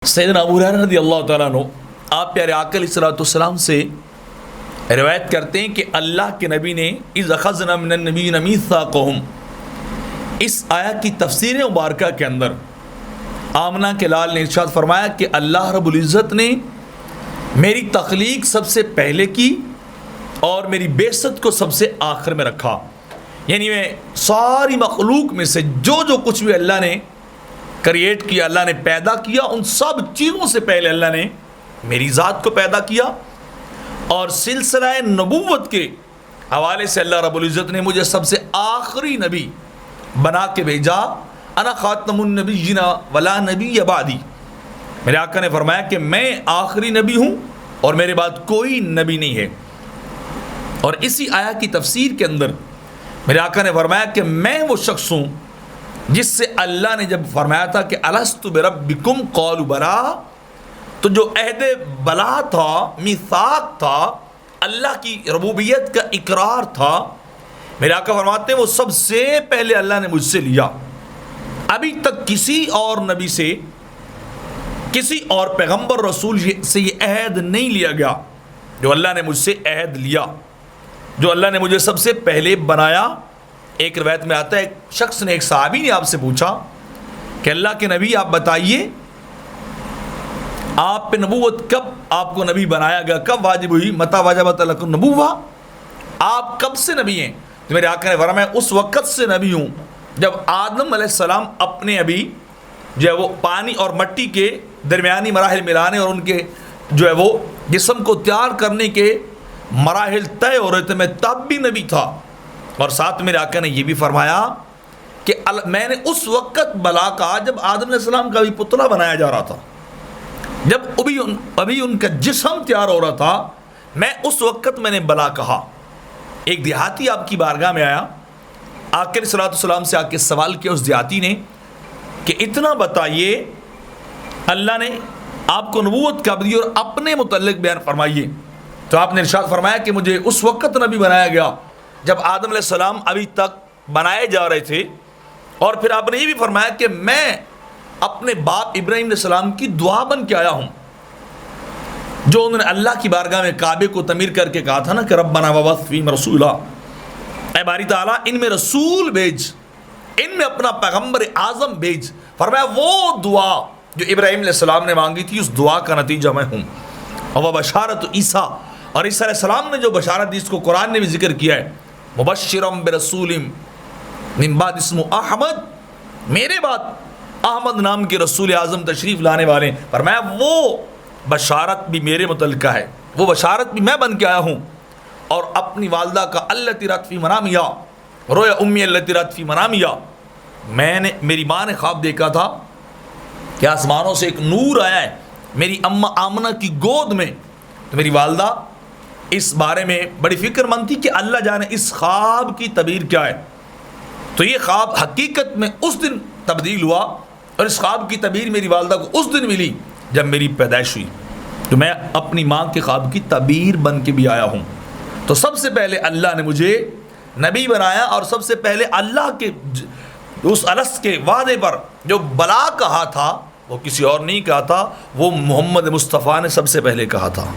سیدنا ابو ہریرہ رضی اللہ تعالیٰ عنہ آپ پیارے آقا علیہ الصلوۃ والسلام سے روایت کرتے ہیں کہ اللہ کے نبی نے اذ اخذنا من النبیین میثاقہم، اس آیت کی تفسیر مبارکہ کے اندر آمنہ کے لال نے ارشاد فرمایا کہ اللہ رب العزت نے میری تخلیق سب سے پہلے کی اور میری بعثت کو سب سے آخر میں رکھا، یعنی میں ساری مخلوق میں سے جو کچھ بھی اللہ نے کریٹ کیا، اللہ نے پیدا کیا، ان سب چیزوں سے پہلے اللہ نے میری ذات کو پیدا کیا، اور سلسلہ نبوت کے حوالے سے اللہ رب العزت نے مجھے سب سے آخری نبی بنا کے بھیجا، انا خاتم النبیین ولا نبی بعدی۔ میرے آقا نے فرمایا کہ میں آخری نبی ہوں اور میرے بعد کوئی نبی نہیں ہے۔ اور اسی آیت کی تفسیر کے اندر میرے آقا نے فرمایا کہ میں وہ شخص ہوں جس سے اللہ نے جب فرمایا تھا کہ الست بربکم قالوا بلا، تو جو عہد بلا تھا، میثاق تھا، اللہ کی ربوبیت کا اقرار تھا، میرے آقا فرماتے ہیں وہ سب سے پہلے اللہ نے مجھ سے لیا۔ ابھی تک کسی اور نبی سے، کسی اور پیغمبر رسول سے یہ عہد نہیں لیا گیا جو اللہ نے مجھ سے عہد لیا، جو اللہ نے مجھے سب سے پہلے بنایا۔ ایک روایت میں آتا ہے ایک شخص نے، ایک صحابی نے آپ سے پوچھا کہ اللہ کے نبی آپ بتائیے آپ پہ نبوت کب آپ کو نبی بنایا گیا، کب واجب ہوئی، متی وجبت لکم نبوہ، آپ کب سے نبی ہیں؟ تو میرے آقا نے فرمایا میں اس وقت سے نبی ہوں جب آدم علیہ السلام اپنے ابھی جو ہے وہ پانی اور مٹی کے درمیانی مراحل ملانے اور ان کے جو ہے وہ جسم کو تیار کرنے کے مراحل طے ہو رہے تھے، میں تب بھی نبی تھا۔ اور ساتھ میرے آقا نے یہ بھی فرمایا کہ میں نے اس وقت بلا کہا جب آدم علیہ السلام کا بھی پتلا بنایا جا رہا تھا، جب ابھی ان کا جسم تیار ہو رہا تھا، میں اس وقت میں نے بلا کہا۔ ایک دیہاتی آپ کی بارگاہ میں آیا، آقا علیہ الصلوۃ والسلام سے آ کے سوال کیا اس دیہاتی نے کہ اتنا بتائیے اللہ نے آپ کو نبوت کب دی اور اپنے متعلق بیان فرمائیے۔ تو آپ نے ارشاد فرمایا کہ مجھے اس وقت نبی بنایا گیا جب آدم علیہ السلام ابھی تک بنائے جا رہے تھے، اور پھر آپ نے یہ بھی فرمایا کہ میں اپنے باپ ابراہیم علیہ السلام کی دعا بن کے آیا ہوں، جو انہوں نے اللہ کی بارگاہ میں کعبے کو تعمیر کر کے کہا تھا نا کہ ربنا وبعث فیہم رسولا، اے باری تعالیٰ ان میں رسول بھیج، ان میں اپنا پیغمبر اعظم بھیج۔ فرمایا وہ دعا جو ابراہیم علیہ السلام نے مانگی تھی اس دعا کا نتیجہ میں ہوں۔ اور وہ بشارت عیسیٰ، اور عیسیٰ علیہ السلام نے جو بشارت دی اس کو قرآن نے بھی ذکر کیا ہے، مبشرم برسول من بعد اسمہ احمد، میرے بعد احمد نام کے رسول اعظم تشریف لانے والے ہیں۔ فرمایا وہ بشارت بھی میرے متعلقہ ہے، وہ بشارت بھی میں بن کے آیا ہوں۔ اور اپنی والدہ کا التی رات فی منامیا، رویا امی التی رات فی منامیا، میری ماں نے خواب دیکھا تھا کہ آسمانوں سے ایک نور آیا ہے میری اماں آمنہ کی گود میں۔ تو میری والدہ اس بارے میں بڑی فکر مند تھی کہ اللہ جانے اس خواب کی تعبیر کیا ہے۔ تو یہ خواب حقیقت میں اس دن تبدیل ہوا، اور اس خواب کی تعبیر میری والدہ کو اس دن ملی جب میری پیدائش ہوئی۔ تو میں اپنی ماں کے خواب کی تعبیر بن کے بھی آیا ہوں۔ تو سب سے پہلے اللہ نے مجھے نبی بنایا، اور سب سے پہلے اللہ کے اس الست کے وعدے پر جو بلا کہا تھا وہ کسی اور نہیں کہا تھا، وہ محمد مصطفیٰ نے سب سے پہلے کہا تھا۔